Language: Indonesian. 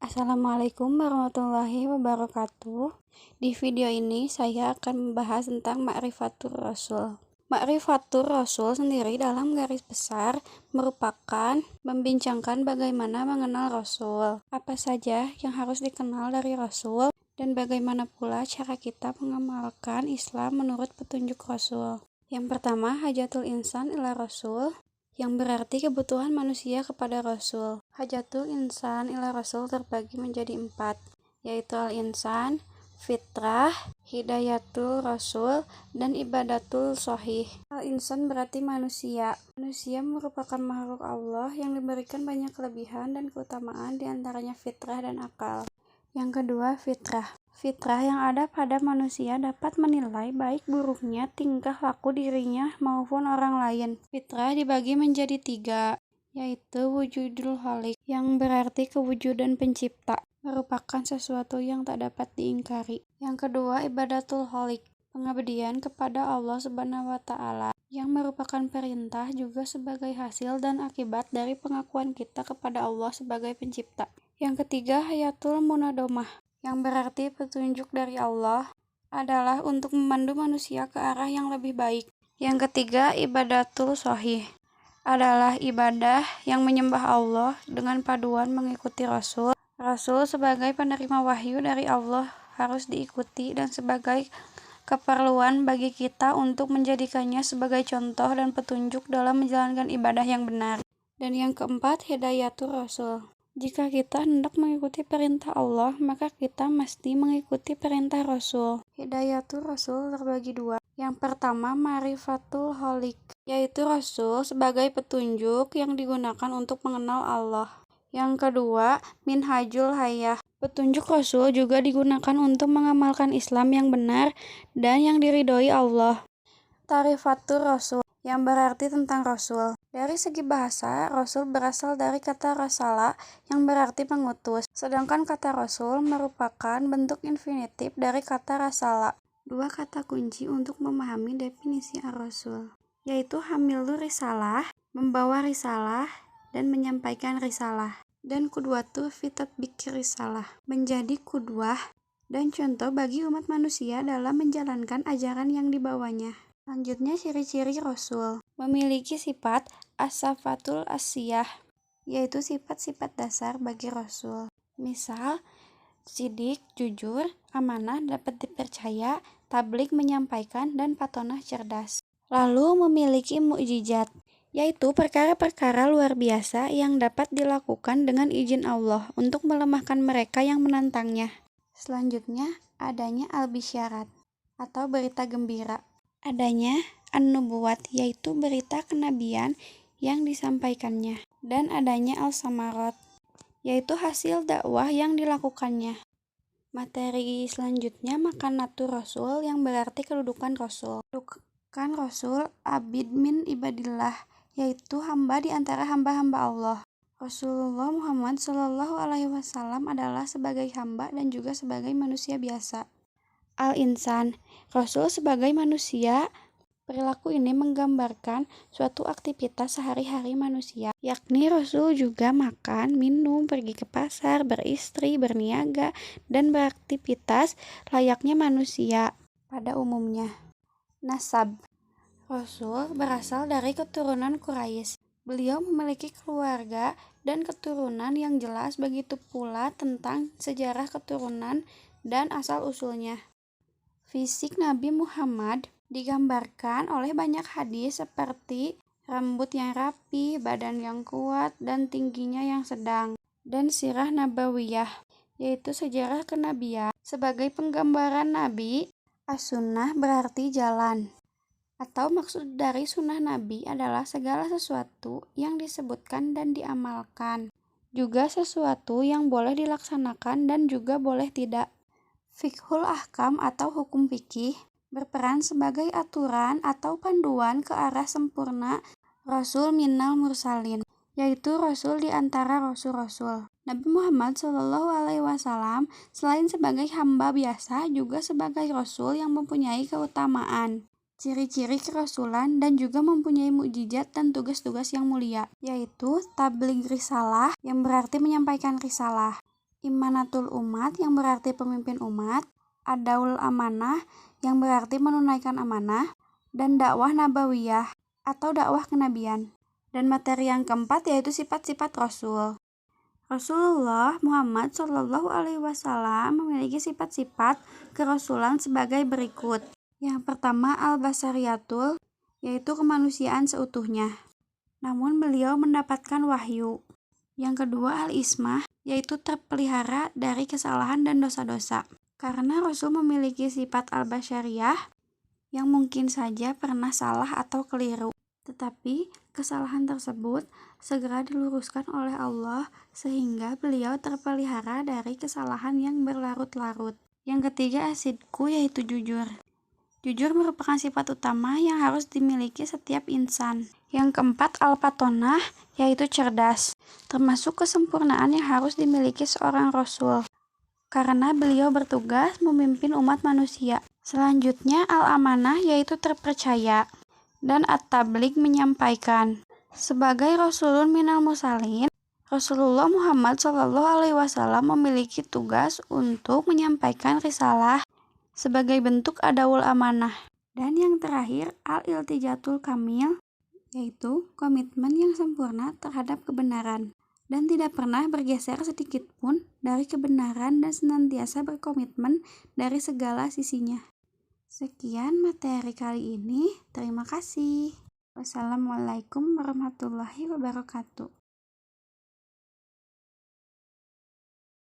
Assalamualaikum warahmatullahi wabarakatuh. Di video ini saya akan membahas tentang Ma'rifatur Rasul. Ma'rifatur Rasul sendiri dalam garis besar merupakan membincangkan bagaimana mengenal Rasul, apa saja yang harus dikenal dari Rasul, dan bagaimana pula cara kita mengamalkan Islam menurut petunjuk Rasul. Yang pertama, hajatul insan ila Rasul, yang berarti kebutuhan manusia kepada Rasul. Hajatul insan ila Rasul terbagi menjadi 4, yaitu al-insan, fitrah, hidayatul Rasul, dan ibadatul sohih. Al-insan berarti manusia. Manusia merupakan makhluk Allah yang diberikan banyak kelebihan dan keutamaan, diantaranya fitrah dan akal. Yang kedua, fitrah. Fitrah yang ada pada manusia dapat menilai baik buruknya tingkah laku dirinya maupun orang lain. Fitrah dibagi menjadi 3, yaitu wujudul khaliq, yang berarti kewujudan pencipta, merupakan sesuatu yang tak dapat diingkari. Yang kedua, ibadatul khaliq, pengabdian kepada Allah Subhanahu wa Ta'ala, yang merupakan perintah juga sebagai hasil dan akibat dari pengakuan kita kepada Allah sebagai pencipta. Yang ketiga, hayatul munadomah, yang berarti petunjuk dari Allah adalah untuk memandu manusia ke arah yang lebih baik. Yang ketiga, ibadatul sohih, adalah ibadah yang menyembah Allah dengan paduan mengikuti Rasul. Rasul sebagai penerima wahyu dari Allah harus diikuti dan sebagai keperluan bagi kita untuk menjadikannya sebagai contoh dan petunjuk dalam menjalankan ibadah yang benar. Dan yang keempat, hidayatul Rasul. Jika kita hendak mengikuti perintah Allah, maka kita mesti mengikuti perintah Rasul. Hidayatul Rasul terbagi 2. Yang pertama, ma'rifatul khaliq, yaitu Rasul sebagai petunjuk yang digunakan untuk mengenal Allah. Yang kedua, minhajul hayah. Petunjuk Rasul juga digunakan untuk mengamalkan Islam yang benar dan yang diridhoi Allah. Tarifatul Rasul, yang berarti tentang Rasul. Dari segi bahasa, Rasul berasal dari kata rasala yang berarti mengutus, sedangkan kata Rasul merupakan bentuk infinitif dari kata rasala. 2 kata kunci untuk memahami definisi ar-Rasul, yaitu hamilur risalah, membawa risalah, dan menyampaikan risalah. Dan kudwatu fi tatbiqir risalah, menjadi kudwah dan contoh bagi umat manusia dalam menjalankan ajaran yang dibawanya. Selanjutnya, ciri-ciri Rasul. Memiliki sifat as-sifatul asiyah, yaitu sifat-sifat dasar bagi Rasul. Misal, sidik, jujur, amanah, dapat dipercaya, tabligh, menyampaikan, dan patonah, cerdas. Lalu memiliki mukjizat, yaitu perkara-perkara luar biasa yang dapat dilakukan dengan izin Allah untuk melemahkan mereka yang menantangnya. Selanjutnya, adanya al-bisyarat, atau berita gembira. Adanya an-nubuwat, yaitu berita kenabian yang disampaikannya. Dan adanya al-samarat, yaitu hasil dakwah yang dilakukannya. Materi selanjutnya, makanatur Rasul, yang berarti kedudukan Rasul. Kedudukan Rasul abid min ibadillah, yaitu hamba di antara hamba-hamba Allah. Rasulullah Muhammad SAW adalah sebagai hamba dan juga sebagai manusia biasa. Al-insan, Rasul sebagai manusia. Perilaku ini menggambarkan suatu aktivitas sehari-hari manusia, yakni Rasul juga makan, minum, pergi ke pasar, beristri, berniaga, dan beraktivitas layaknya manusia pada umumnya. Nasab, Rasul berasal dari keturunan Quraisy. Beliau memiliki keluarga dan keturunan yang jelas, begitu pula tentang sejarah keturunan dan asal-usulnya. Fisik Nabi Muhammad digambarkan oleh banyak hadis seperti rambut yang rapi, badan yang kuat, dan tingginya yang sedang. Dan sirah nabawiyah, yaitu sejarah kenabian. Sebagai penggambaran Nabi, as-sunnah berarti jalan. Atau maksud dari sunnah Nabi adalah segala sesuatu yang disebutkan dan diamalkan. Juga sesuatu yang boleh dilaksanakan dan juga boleh tidak. Fiqhul ahkam atau hukum fikih berperan sebagai aturan atau panduan ke arah sempurna Rasul minal mursalin, yaitu Rasul di antara Rasul-Rasul. Nabi Muhammad SAW selain sebagai hamba biasa juga sebagai Rasul yang mempunyai keutamaan, ciri-ciri kerasulan, dan juga mempunyai mukjizat dan tugas-tugas yang mulia, yaitu tabligh risalah, yang berarti menyampaikan risalah. Imanatul umat yang berarti pemimpin umat, adaul amanah yang berarti menunaikan amanah, dan dakwah nabawiyah atau dakwah kenabian. Dan materi yang keempat yaitu sifat-sifat Rasul. Rasulullah Muhammad Shallallahu Alaihi Wasallam memiliki sifat-sifat kerasulan sebagai berikut. Yang pertama al-basariyatul, yaitu kemanusiaan seutuhnya. Namun beliau mendapatkan wahyu. Yang kedua al-ismah, yaitu terpelihara dari kesalahan dan dosa-dosa. Karena Rasul memiliki sifat al-basyariyah yang mungkin saja pernah salah atau keliru. Tetapi kesalahan tersebut segera diluruskan oleh Allah sehingga beliau terpelihara dari kesalahan yang berlarut-larut. Yang ketiga asidku, yaitu jujur. Jujur merupakan sifat utama yang harus dimiliki setiap insan. Yang keempat al-fatonah, yaitu cerdas, termasuk kesempurnaan yang harus dimiliki seorang Rasul, karena beliau bertugas memimpin umat manusia. Selanjutnya al-amanah, yaitu terpercaya, dan at-tabligh, menyampaikan. Sebagai Rasulun minal mursalin, Rasulullah Muhammad Shallallahu Alaihi Wasallam memiliki tugas untuk menyampaikan risalah sebagai bentuk adaul amanah. Dan yang terakhir al-iltijatul kamil, yaitu komitmen yang sempurna terhadap kebenaran dan tidak pernah bergeser sedikit pun dari kebenaran dan senantiasa berkomitmen dari segala sisinya. Sekian materi kali ini. Terima kasih. Wassalamualaikum warahmatullahi wabarakatuh.